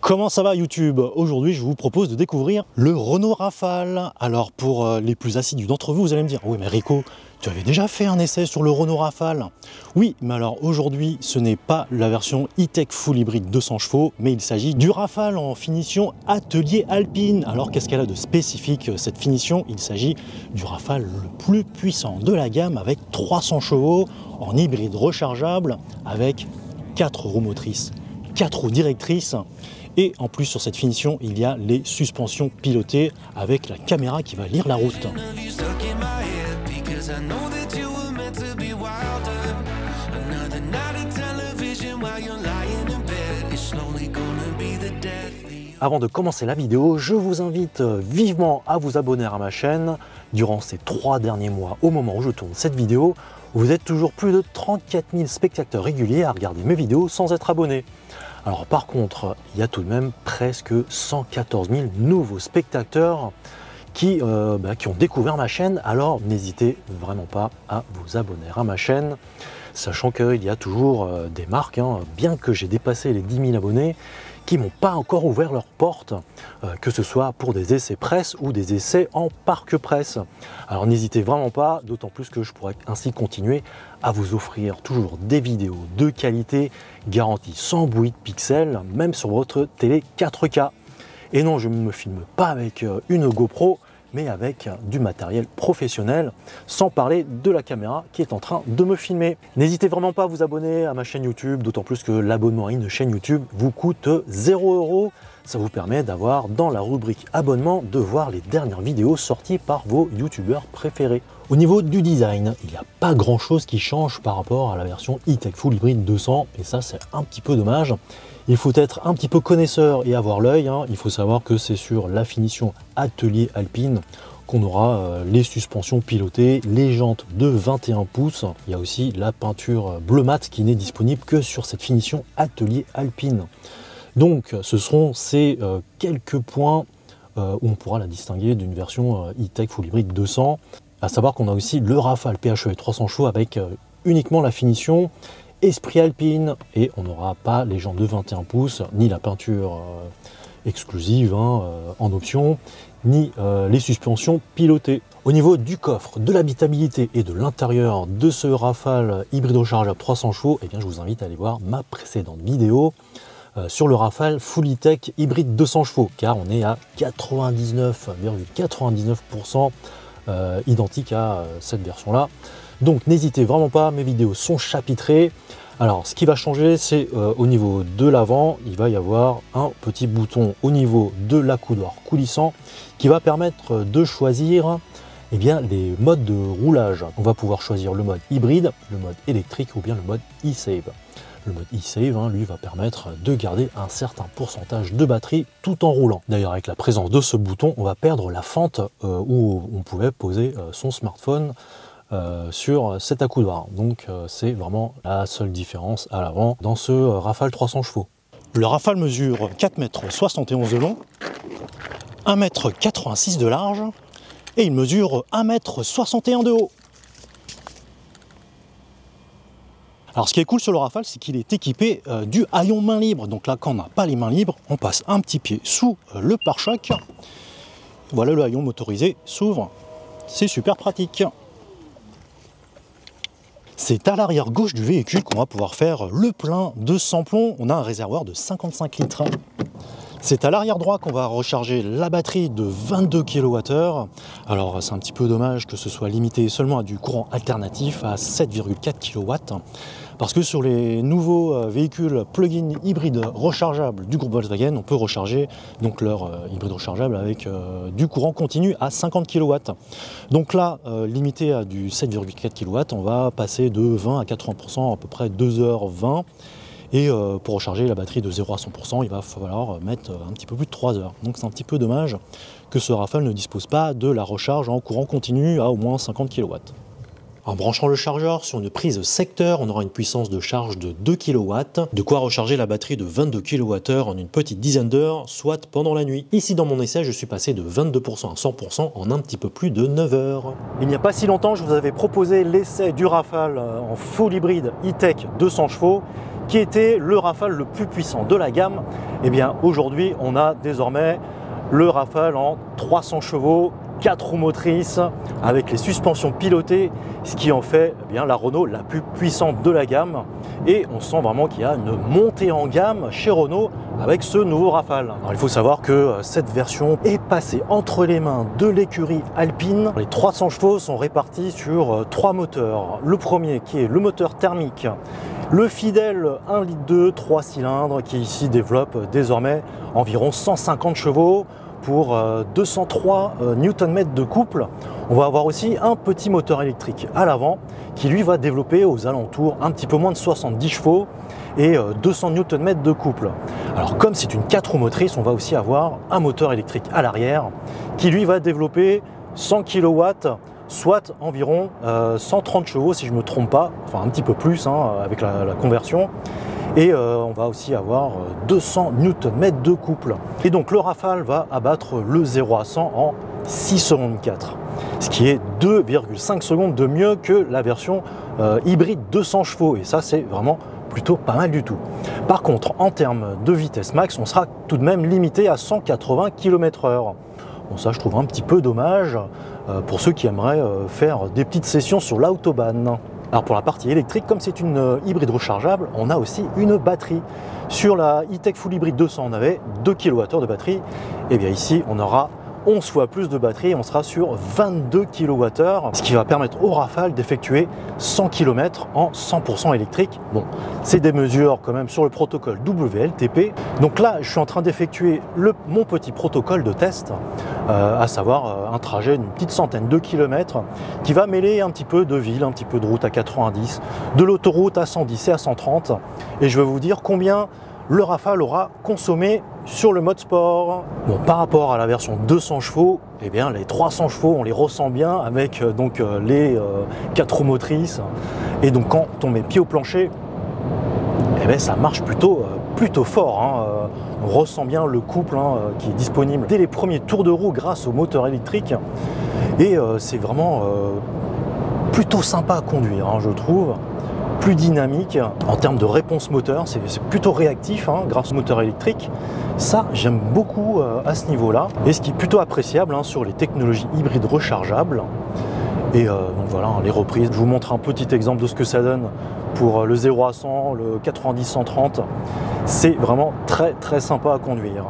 Comment ça va YouTube? Aujourd'hui je vous propose de découvrir le Renault Rafale. Alors pour les plus assidus d'entre vous, vous allez me dire « Oui mais Rico, tu avais déjà fait un essai sur le Renault Rafale ». Oui, mais alors aujourd'hui ce n'est pas la version e-tech full hybride 200 chevaux, mais il s'agit du Rafale en finition atelier alpine. Alors qu'est-ce qu'elle a de spécifique cette finition? Il s'agit du Rafale le plus puissant de la gamme avec 300 chevaux en hybride rechargeable avec 4 roues motrices, 4 roues directrices. Et en plus sur cette finition, il y a les suspensions pilotées avec la caméra qui va lire la route. Avant de commencer la vidéo, je vous invite vivement à vous abonner à ma chaîne. Durant ces 3 derniers mois, au moment où je tourne cette vidéo, vous êtes toujours plus de 34 000 spectateurs réguliers à regarder mes vidéos sans être abonnés. Alors par contre, il y a tout de même presque 114 000 nouveaux spectateurs qui ont découvert ma chaîne. Alors n'hésitez vraiment pas à vous abonner à ma chaîne, sachant qu'il y a toujours des marques, bien que j'ai dépassé les 10 000 abonnés, qui n'ont pas encore ouvert leurs portes, que ce soit pour des essais presse ou des essais en parc presse. Alors n'hésitez vraiment pas, d'autant plus que je pourrais ainsi continuer à vous offrir toujours des vidéos de qualité, garanties sans bruit de pixels, même sur votre télé 4K. Et non, je ne me filme pas avec une GoPro, mais avec du matériel professionnel, sans parler de la caméra qui est en train de me filmer. N'hésitez vraiment pas à vous abonner à ma chaîne YouTube, d'autant plus que l'abonnement à une chaîne YouTube vous coûte 0 €. Ça vous permet d'avoir dans la rubrique abonnement de voir les dernières vidéos sorties par vos youtubeurs préférés. Au niveau du design, il n'y a pas grand chose qui change par rapport à la version e-tech full hybride 200, et ça c'est un petit peu dommage. Il faut être un petit peu connaisseur et avoir l'œil. Il faut savoir que c'est sur la finition atelier alpine qu'on aura les suspensions pilotées, les jantes de 21 pouces. Il y a aussi la peinture bleu mat qui n'est disponible que sur cette finition atelier alpine. Donc ce seront ces quelques points où on pourra la distinguer d'une version e-tech full hybride 200. À savoir qu'on a aussi le Rafale PHEV 300 chevaux avec uniquement la finition Esprit Alpine, et on n'aura pas les jantes de 21 pouces, ni la peinture exclusive en option, ni les suspensions pilotées. Au niveau du coffre, de l'habitabilité et de l'intérieur de ce Rafale hybride rechargeable 300 chevaux, eh bien, je vous invite à aller voir ma précédente vidéo sur le Rafale Full e-tech hybride 200 chevaux, car on est à 99,99% identique à cette version-là. Donc n'hésitez vraiment pas, mes vidéos sont chapitrées. Alors ce qui va changer, c'est au niveau de l'avant, il va y avoir un petit bouton au niveau de l'accoudoir coulissant qui va permettre de choisir les modes de roulage. On va pouvoir choisir le mode hybride, le mode électrique ou bien le mode e-save. Le mode e-save, lui, va permettre de garder un certain pourcentage de batterie tout en roulant. D'ailleurs, avec la présence de ce bouton, on va perdre la fente où on pouvait poser son smartphone sur cet accoudoir. Donc c'est vraiment la seule différence à l'avant dans ce Rafale 300 chevaux. Le Rafale mesure 4,71 m de long, 1,86 m de large et il mesure 1,61 m de haut. Alors ce qui est cool sur le Rafale, c'est qu'il est équipé du haillon main libre. Donc là, quand on n'a pas les mains libres, on passe un petit pied sous le pare-choc. Voilà, le haillon motorisé s'ouvre. C'est super pratique. C'est à l'arrière gauche du véhicule qu'on va pouvoir faire le plein de sans-plomb. On a un réservoir de 55 litres. C'est à l'arrière droit qu'on va recharger la batterie de 22 kWh. Alors c'est un petit peu dommage que ce soit limité seulement à du courant alternatif à 7,4 kW. Parce que sur les nouveaux véhicules plug-in hybrides rechargeables du groupe Volkswagen, on peut recharger donc leur hybride rechargeable avec du courant continu à 50 kW. Donc là, limité à du 7,4 kW, on va passer de 20 à 80%, à peu près 2h20. Et pour recharger la batterie de 0 à 100%, il va falloir mettre un petit peu plus de 3 heures. Donc c'est un petit peu dommage que ce Rafale ne dispose pas de la recharge en courant continu à au moins 50 kW. En branchant le chargeur sur une prise secteur, on aura une puissance de charge de 2 kW, de quoi recharger la batterie de 22 kWh en une petite dizaine d'heures, soit pendant la nuit. Ici dans mon essai, je suis passé de 22% à 100% en un petit peu plus de 9 heures. Il n'y a pas si longtemps, je vous avais proposé l'essai du Rafale en full hybride e-tech 200 chevaux. qui était le Rafale le plus puissant de la gamme, eh bien aujourd'hui on a désormais le Rafale en 300 chevaux, 4 roues motrices, avec les suspensions pilotées, ce qui en fait eh bien, la Renault la plus puissante de la gamme. Et on sent vraiment qu'il y a une montée en gamme chez Renault avec ce nouveau Rafale. Alors, il faut savoir que cette version est passée entre les mains de l'écurie Alpine. Les 300 chevaux sont répartis sur 3 moteurs. Le premier qui est le moteur thermique, le fidèle 1,2 litre 3 cylindres qui ici développe désormais environ 150 chevaux pour 203 Nm de couple. On va avoir aussi un petit moteur électrique à l'avant qui lui va développer aux alentours un petit peu moins de 70 chevaux et 200 Nm de couple. Alors comme c'est une 4 roues motrices, on va aussi avoir un moteur électrique à l'arrière qui lui va développer 100 kW, soit environ 130 chevaux si je ne me trompe pas, enfin un petit peu plus avec la conversion. Et on va aussi avoir 200 Nm de couple. Et donc le Rafale va abattre le 0 à 100 en 6 secondes 4, ce qui est 2,5 secondes de mieux que la version hybride 200 chevaux. Et ça c'est vraiment plutôt pas mal du tout. Par contre, en termes de vitesse max, on sera tout de même limité à 180 km/h. Bon, ça je trouve un petit peu dommage pour ceux qui aimeraient faire des petites sessions sur l'autobahn. Alors pour la partie électrique, comme c'est une hybride rechargeable, on a aussi une batterie. Sur la E-Tech Full Hybrid 200, on avait 2 kWh de batterie. Et bien ici, on aura 11 fois plus de batterie, on sera sur 22 kWh, ce qui va permettre au Rafale d'effectuer 100 km en 100% électrique. Bon, c'est des mesures quand même sur le protocole WLTP. Donc là, je suis en train d'effectuer mon petit protocole de test, à savoir un trajet d'une petite centaine de kilomètres qui va mêler un petit peu de ville, un petit peu de route à 90, de l'autoroute à 110 et à 130. Et je vais vous dire combien le Rafale aura consommé sur le mode sport. Bon, par rapport à la version 200 chevaux, eh bien, les 300 chevaux, on les ressent bien avec les 4 roues motrices. Et donc quand on met pied au plancher, eh bien, ça marche plutôt fort. On ressent bien le couple qui est disponible dès les premiers tours de roue grâce au moteur électrique. Et c'est vraiment plutôt sympa à conduire, je trouve. Plus dynamique en termes de réponse moteur, c'est plutôt réactif grâce au moteur électrique. Ça, j'aime beaucoup à ce niveau-là. Et ce qui est plutôt appréciable sur les technologies hybrides rechargeables. Et donc voilà, les reprises. Je vous montre un petit exemple de ce que ça donne pour le 0 à 100, le 90-130. C'est vraiment très très sympa à conduire.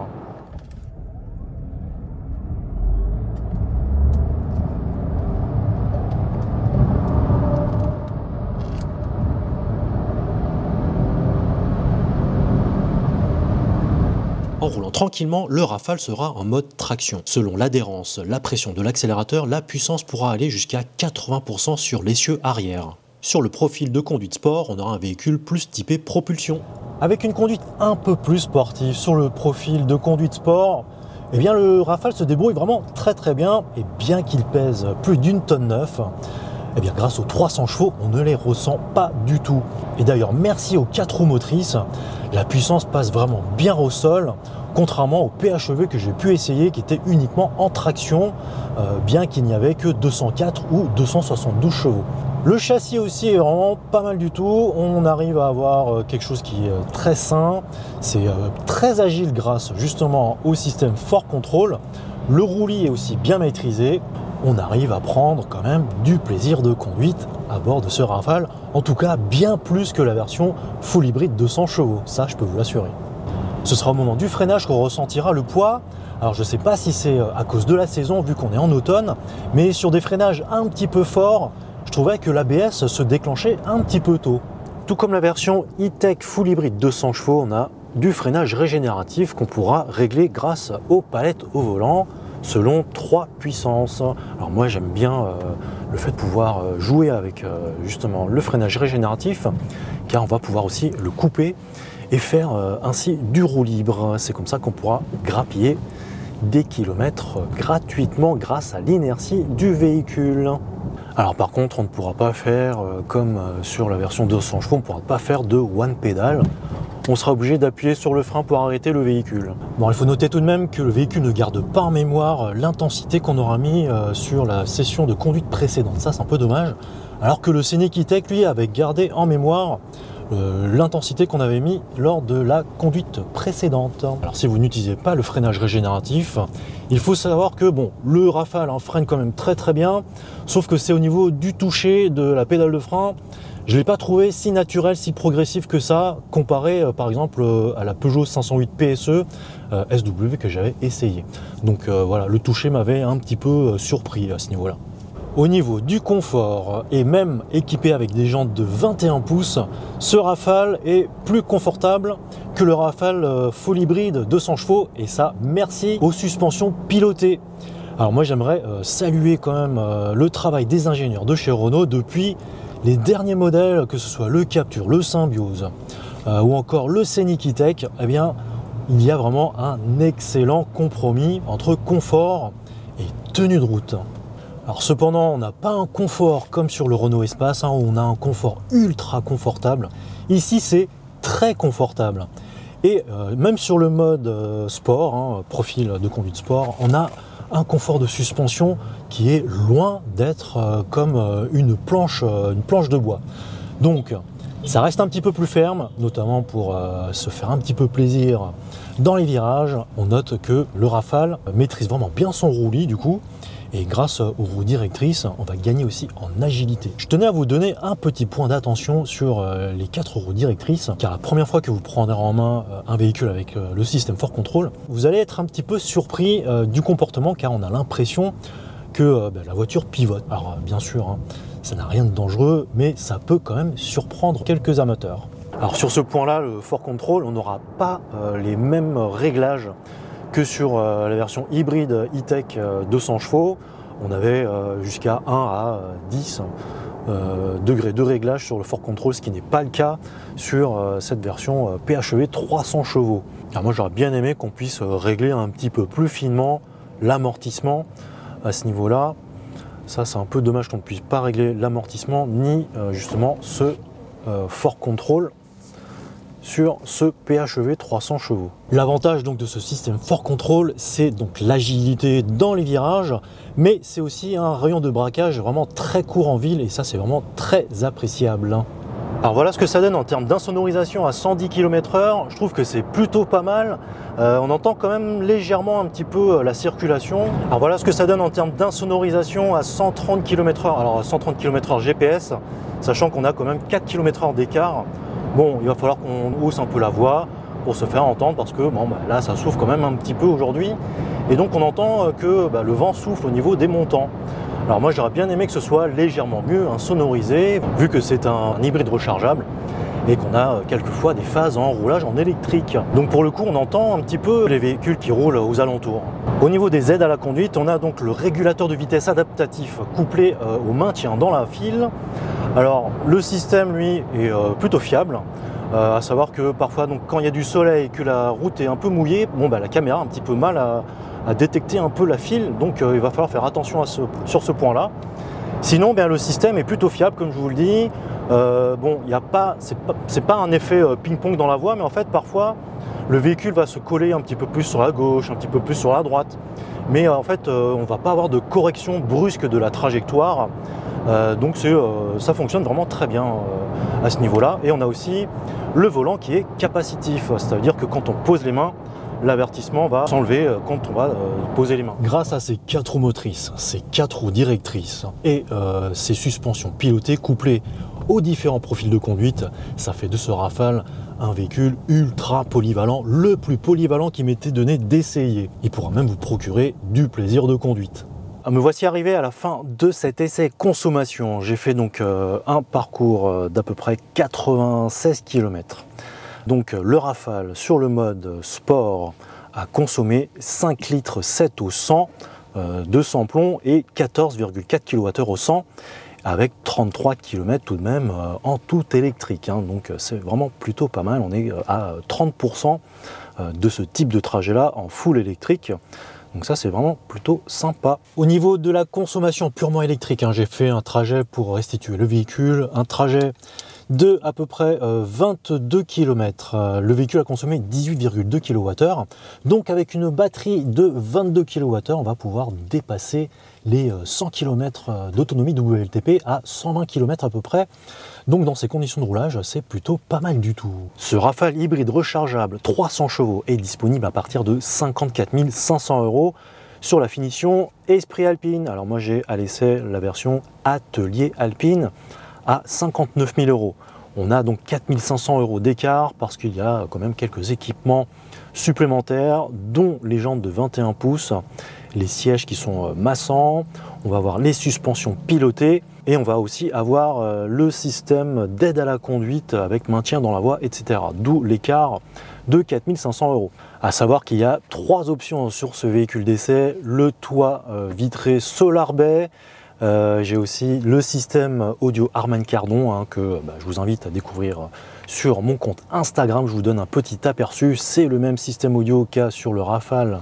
En roulant tranquillement, le Rafale sera en mode traction. Selon l'adhérence, la pression de l'accélérateur, la puissance pourra aller jusqu'à 80% sur l'essieu arrière. Sur le profil de conduite sport, on aura un véhicule plus typé propulsion. Avec une conduite un peu plus sportive sur le profil de conduite sport, eh bien le Rafale se débrouille vraiment très très bien. Et bien qu'il pèse plus d'1,9 tonne, eh bien grâce aux 300 chevaux, on ne les ressent pas du tout. Et d'ailleurs, merci aux 4 roues motrices, la puissance passe vraiment bien au sol, contrairement au PHEV que j'ai pu essayer, qui était uniquement en traction, bien qu'il n'y avait que 204 ou 272 chevaux. Le châssis aussi est vraiment pas mal du tout. On arrive à avoir quelque chose qui est très sain. C'est très agile grâce justement au système Ford Control. Le roulis est aussi bien maîtrisé. On arrive à prendre quand même du plaisir de conduite à bord de ce Rafale. En tout cas, bien plus que la version full hybride 200 chevaux. Ça, je peux vous l'assurer. Ce sera au moment du freinage qu'on ressentira le poids. Alors je ne sais pas si c'est à cause de la saison vu qu'on est en automne, mais sur des freinages un petit peu forts, je trouvais que l'ABS se déclenchait un petit peu tôt. Tout comme la version E-Tech Full Hybrid 200 chevaux, on a du freinage régénératif qu'on pourra régler grâce aux palettes au volant selon 3 puissances. Alors moi j'aime bien le fait de pouvoir jouer avec justement le freinage régénératif, car on va pouvoir aussi le couper et faire ainsi du roue libre. C'est comme ça qu'on pourra grappiller des kilomètres gratuitement grâce à l'inertie du véhicule. Alors par contre, on ne pourra pas faire comme sur la version 200 chevaux, on ne pourra pas faire de one pédale. On sera obligé d'appuyer sur le frein pour arrêter le véhicule. Bon, il faut noter tout de même que le véhicule ne garde pas en mémoire l'intensité qu'on aura mis sur la session de conduite précédente. Ça, c'est un peu dommage. Alors que le Scénic E-Tech, lui, avait gardé en mémoire l'intensité qu'on avait mis lors de la conduite précédente. Alors si vous n'utilisez pas le freinage régénératif, il faut savoir que bon, le Rafale freine quand même très bien, sauf que c'est au niveau du toucher de la pédale de frein. Je ne l'ai pas trouvé si naturel, si progressif que ça, comparé par exemple à la Peugeot 508 PSE SW que j'avais essayé. Donc voilà, le toucher m'avait un petit peu surpris à ce niveau-là. Au niveau du confort, et même équipé avec des jantes de 21 pouces, ce Rafale est plus confortable que le Rafale full hybride 200 chevaux, et ça, merci aux suspensions pilotées. Alors moi j'aimerais saluer quand même le travail des ingénieurs de chez Renault depuis les derniers modèles, que ce soit le Captur, le Symbiose ou encore le Scenic E-Tech. Eh bien, il y a vraiment un excellent compromis entre confort et tenue de route. Alors cependant, on n'a pas un confort comme sur le Renault Espace, où on a un confort ultra confortable. Ici, c'est très confortable. Et même sur le mode sport, profil de conduite sport, on a un confort de suspension qui est loin d'être comme une planche de bois. Donc, ça reste un petit peu plus ferme, notamment pour se faire un petit peu plaisir dans les virages. On note que le Rafale maîtrise vraiment bien son roulis du coup. Et grâce aux roues directrices, on va gagner aussi en agilité. Je tenais à vous donner un petit point d'attention sur les 4 roues directrices, car la première fois que vous prendrez en main un véhicule avec le système ForControl, vous allez être un petit peu surpris du comportement, car on a l'impression que la voiture pivote. Alors bien sûr, ça n'a rien de dangereux, mais ça peut quand même surprendre quelques amateurs. Alors sur ce point-là, le ForControl, on n'aura pas les mêmes réglages que sur la version hybride E-Tech 200 chevaux. On avait jusqu'à 1 à 10 degrés de réglage sur le ForControl, ce qui n'est pas le cas sur cette version PHEV 300 chevaux. Alors moi j'aurais bien aimé qu'on puisse régler un petit peu plus finement l'amortissement à ce niveau-là. Ça c'est un peu dommage qu'on ne puisse pas régler l'amortissement ni justement ce ForControl sur ce PHEV 300 chevaux. L'avantage donc de ce système ForControl, c'est donc l'agilité dans les virages, mais c'est aussi un rayon de braquage vraiment très court en ville, et ça c'est vraiment très appréciable. Alors voilà ce que ça donne en termes d'insonorisation à 110 km/h. Je trouve que c'est plutôt pas mal. On entend quand même légèrement un petit peu la circulation. Alors voilà ce que ça donne en termes d'insonorisation à 130 km/h. Alors 130 km/h GPS, sachant qu'on a quand même 4 km/h d'écart. Bon, il va falloir qu'on hausse un peu la voix pour se faire entendre, parce que bon, là ça souffle quand même un petit peu aujourd'hui, et donc on entend que le vent souffle au niveau des montants. Alors moi j'aurais bien aimé que ce soit légèrement mieux sonorisé, vu que c'est un hybride rechargeable et qu'on a quelquefois des phases en roulage en électrique. Donc pour le coup on entend un petit peu les véhicules qui roulent aux alentours. Au niveau des aides à la conduite, on a donc le régulateur de vitesse adaptatif couplé au maintien dans la file. Alors le système lui est plutôt fiable, à savoir que parfois donc, quand il y a du soleil et que la route est un peu mouillée, la caméra a un petit peu mal à détecter un peu la file, donc il va falloir faire attention sur ce point là. Sinon le système est plutôt fiable comme je vous le dis. C'est pas un effet ping-pong dans la voie, mais en fait parfois le véhicule va se coller un petit peu plus sur la gauche, un petit peu plus sur la droite, mais en fait on va pas avoir de correction brusque de la trajectoire. Donc ça fonctionne vraiment très bien à ce niveau-là. Et on a aussi le volant qui est capacitif, c'est-à-dire que quand on pose les mains, l'avertissement va s'enlever quand on va poser les mains. Grâce à ces 4 roues motrices, ces 4 roues directrices et ces suspensions pilotées couplées aux différents profils de conduite, ça fait de ce Rafale un véhicule ultra polyvalent, le plus polyvalent qui m'était donné d'essayer. Il pourra même vous procurer du plaisir de conduite. Me voici arrivé à la fin de cet essai consommation. J'ai fait donc un parcours d'à peu près 96 km. Donc le Rafale sur le mode sport a consommé 5 litres 7 au 100 de samplon et 14,4 kWh au 100, avec 33 km tout de même en tout électrique. Donc c'est vraiment plutôt pas mal. On est à 30% de ce type de trajet là en full électrique. Donc ça c'est vraiment plutôt sympa. Au niveau de la consommation purement électrique, j'ai fait un trajet pour restituer le véhicule, un trajet de à peu près 22 km. Le véhicule a consommé 18,2 kWh. Donc avec une batterie de 22 kWh, on va pouvoir dépasser les 100 km d'autonomie WLTP à 120 km à peu près. Donc dans ces conditions de roulage, c'est plutôt pas mal du tout. Ce Rafale hybride rechargeable 300 chevaux est disponible à partir de 54 500 € sur la finition Esprit Alpine. Alors moi j'ai à l'essai la version Atelier Alpine à 59 000 €. On a donc 4 500 € d'écart parce qu'il y a quand même quelques équipements supplémentaires, dont les jantes de 21 pouces, les sièges qui sont massants, on va avoir les suspensions pilotées et on va aussi avoir le système d'aide à la conduite avec maintien dans la voie, etc. D'où l'écart de 4 500 €. À savoir qu'il y a 3 options sur ce véhicule d'essai: le toit vitré Solar Bay, j'ai aussi le système audio Harman Kardon que je vous invite à découvrir sur mon compte Instagram. Je vous donne un petit aperçu. C'est le même système audio qu'il y a sur le Rafale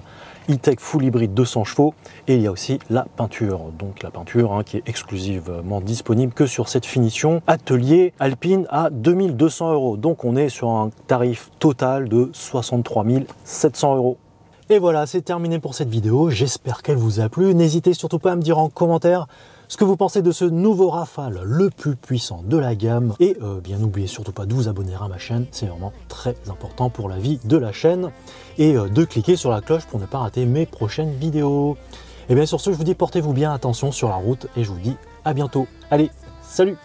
E-Tech Full Hybrid 200 chevaux. Et il y a aussi la peinture. Donc la peinture qui est exclusivement disponible que sur cette finition Atelier Alpine à 2200 €. Donc on est sur un tarif total de 63 700 €. Et voilà, c'est terminé pour cette vidéo. J'espère qu'elle vous a plu. N'hésitez surtout pas à me dire en commentaire ce que vous pensez de ce nouveau Rafale, le plus puissant de la gamme. Et bien n'oubliez surtout pas de vous abonner à ma chaîne, c'est vraiment très important pour la vie de la chaîne. Et de cliquer sur la cloche pour ne pas rater mes prochaines vidéos. Et bien sur ce, je vous dis portez-vous bien, attention sur la route et je vous dis à bientôt. Allez, salut!